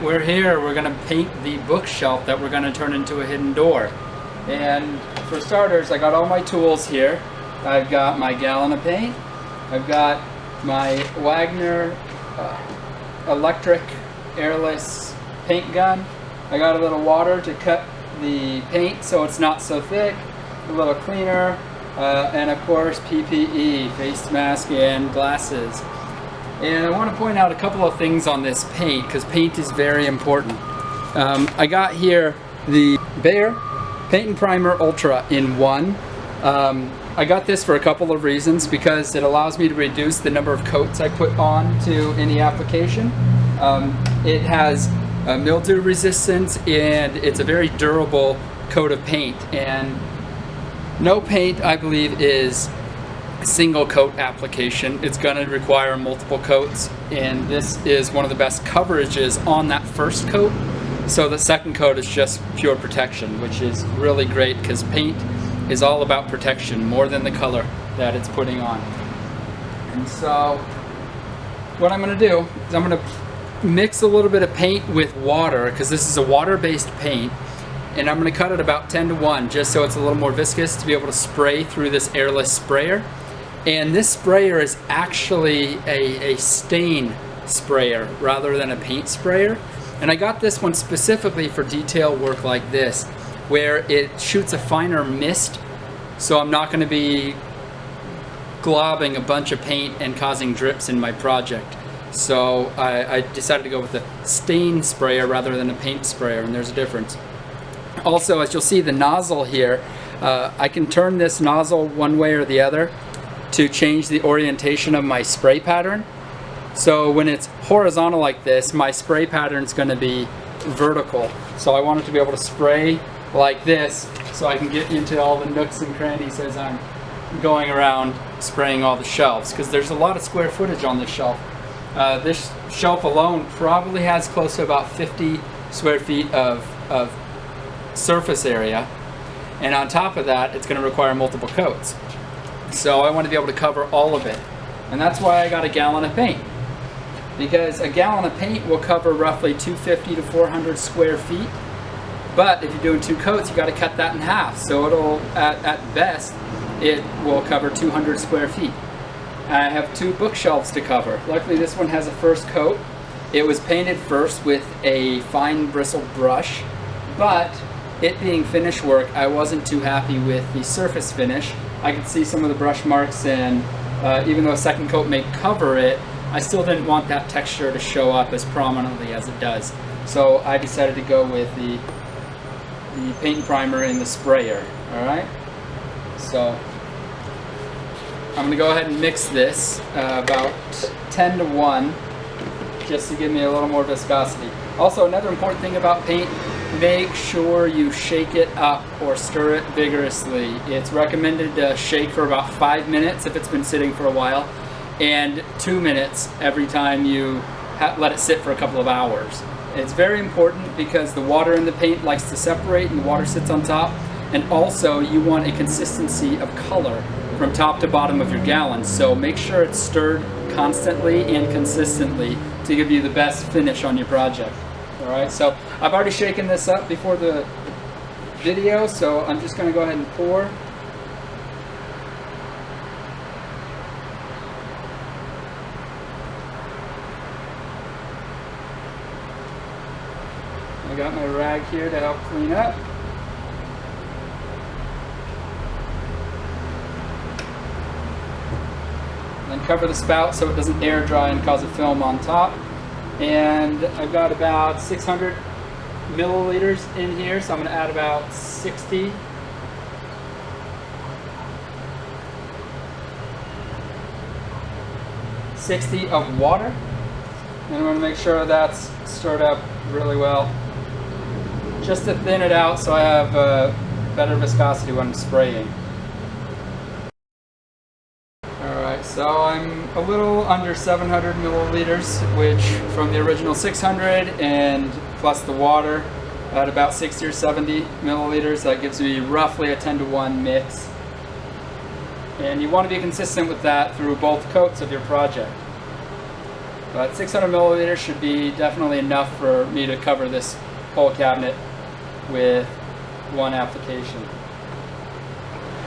we're here. We're going to paint the bookshelf that we're going to turn into a hidden door. And for starters, I got all my tools here. I've got my gallon of paint. I've got my Wagner electric airless paint gun. I got a little water to cut the paint so it's not so thick, a little cleaner, and of course PPE, face mask and glasses. And I want to point out a couple of things on this paint, because paint is very important. I got here the Behr Paint and Primer Ultra in 1. I got this for a couple of reasons, because it allows me to reduce the number of coats I put on to any application. It has mildew resistance, and it's a very durable coat of paint. And no paint, I believe, is single coat application. It's going to require multiple coats, and this is one of the best coverages on that first coat. So the second coat is just pure protection, which is really great, because paint is all about protection more than the color that it's putting on. And so what I'm going to do is I'm going to mix a little bit of paint with water, because this is a water-based paint, and I'm going to cut it about 10:1 just so it's a little more viscous to be able to spray through this airless sprayer. And this sprayer is actually a stain sprayer rather than a paint sprayer. And I got this one specifically for detail work like this, where it shoots a finer mist, so I'm not going to be globbing a bunch of paint and causing drips in my project. So I decided to go with the stain sprayer rather than a paint sprayer, and there's a difference. Also, as you'll see, the nozzle here, I can turn this nozzle one way or the other to change the orientation of my spray pattern. So when it's horizontal like this, my spray pattern is going to be vertical. So I want it to be able to spray like this, so I can get into all the nooks and crannies as I'm going around spraying all the shelves, because there's a lot of square footage on this shelf. This shelf alone probably has close to about 50 square feet of surface area, and on top of that it's going to require multiple coats. So I want to be able to cover all of it, and that's why I got a gallon of paint, because a gallon of paint will cover roughly 250 to 400 square feet. But if you're doing 2 coats, you got to cut that in half, so it'll at best it will cover 200 square feet. I have 2 bookshelves to cover. Luckily this one has a first coat. It was painted first with a fine bristle brush, but it being finish work, I wasn't too happy with the surface finish. I could see some of the brush marks, and even though a second coat may cover it, I still didn't want that texture to show up as prominently as it does. So I decided to go with the paint and primer in the sprayer. Alright? So I'm going to go ahead and mix this about 10:1 just to give me a little more viscosity. Also, another important thing about paint, make sure you shake it up or stir it vigorously. It's recommended to shake for about 5 minutes if it's been sitting for a while, and 2 minutes every time you let it sit for a couple of hours. It's very important because the water in the paint likes to separate and the water sits on top, and also you want a consistency of color from top to bottom of your gallon, so make sure it's stirred constantly and consistently to give you the best finish on your project. Alright, so I've already shaken this up before the video, so I'm just going to go ahead and pour. I got my rag here to help clean up. Then cover the spout so it doesn't air dry and cause a film on top. And I've got about 600 milliliters in here, so I'm going to add about 60. Of water. And I'm going to make sure that's stirred up really well, just to thin it out so I have better viscosity when I'm spraying. Alright, so I'm a little under 700 milliliters, which from the original 600 and plus the water at about 60 or 70 milliliters, that gives me roughly a 10:1 mix. And you want to be consistent with that through both coats of your project. But 600 milliliters should be definitely enough for me to cover this whole cabinet with one application.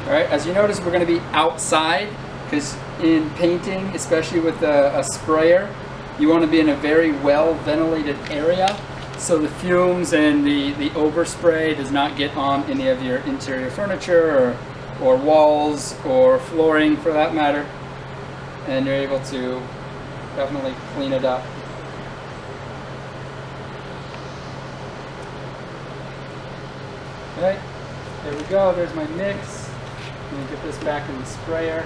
Alright, as you notice, we're going to be outside, because in painting, especially with a sprayer, you want to be in a very well ventilated area so the fumes and the overspray does not get on any of your interior furniture or walls or flooring for that matter, and you're able to definitely clean it up. Okay, there we go, there's my mix. Let me get this back in the sprayer.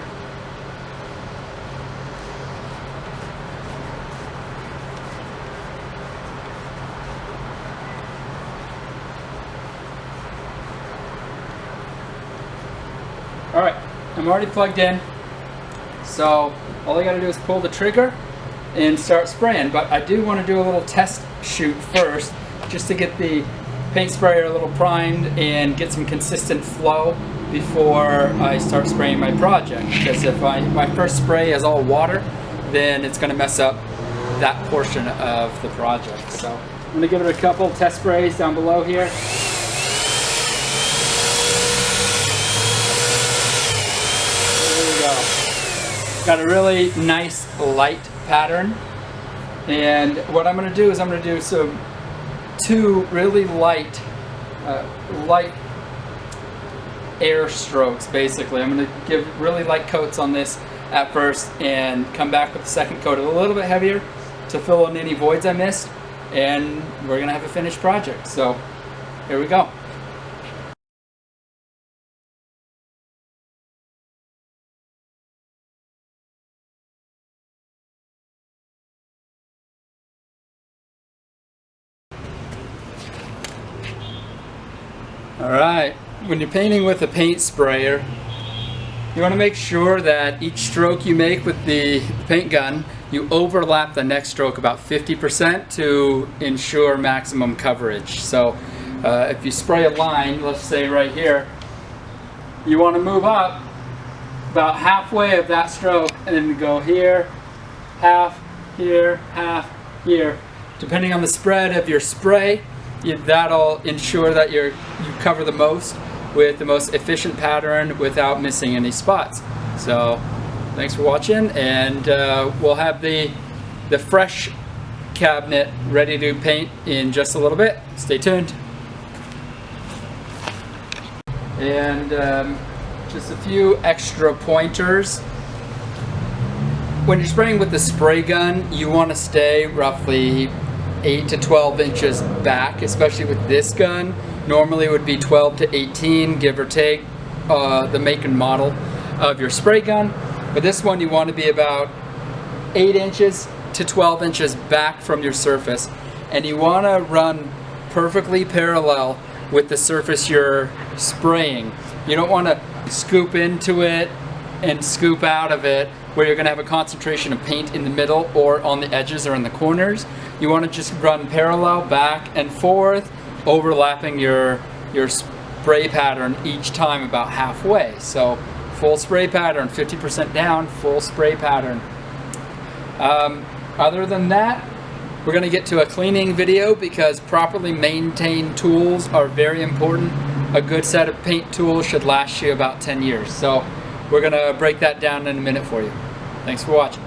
Alright, I'm already plugged in, so all I gotta do is pull the trigger and start spraying, but I do want to do a little test shoot first just to get the paint sprayer a little primed and get some consistent flow before I start spraying my project, because if my first spray is all water, then it's going to mess up that portion of the project. So I'm going to give it a couple test sprays down below here. Got a really nice light pattern, and what I'm going to do is I'm going to do two really light air strokes. Basically, I'm going to give really light coats on this at first and come back with the second coat a little bit heavier to fill in any voids I missed, and we're going to have a finished project. So here we go. Alright, when you're painting with a paint sprayer, you want to make sure that each stroke you make with the paint gun, you overlap the next stroke about 50% to ensure maximum coverage. So if you spray a line, let's say right here, you want to move up about halfway of that stroke and then go here, half here, depending on the spread of your spray. That'll ensure that you cover the most with the most efficient pattern without missing any spots. So thanks for watching, and we'll have the fresh cabinet ready to paint in just a little bit. Stay tuned. And just a few extra pointers. When you're spraying with the spray gun, you want to stay roughly 8 to 12 inches back, especially with this gun. Normally it would be 12 to 18, give or take, the make and model of your spray gun. But this one you want to be about 8 inches to 12 inches back from your surface. And you want to run perfectly parallel with the surface you're spraying. You don't want to scoop into it and scoop out of it where you're going to have a concentration of paint in the middle or on the edges or in the corners. You want to just run parallel back and forth, overlapping your spray pattern each time about halfway. So full spray pattern, 50% down, full spray pattern. Other than that, we're going to get to a cleaning video because properly maintained tools are very important. A good set of paint tools should last you about 10 years. So we're going to break that down in a minute for you. Thanks for watching.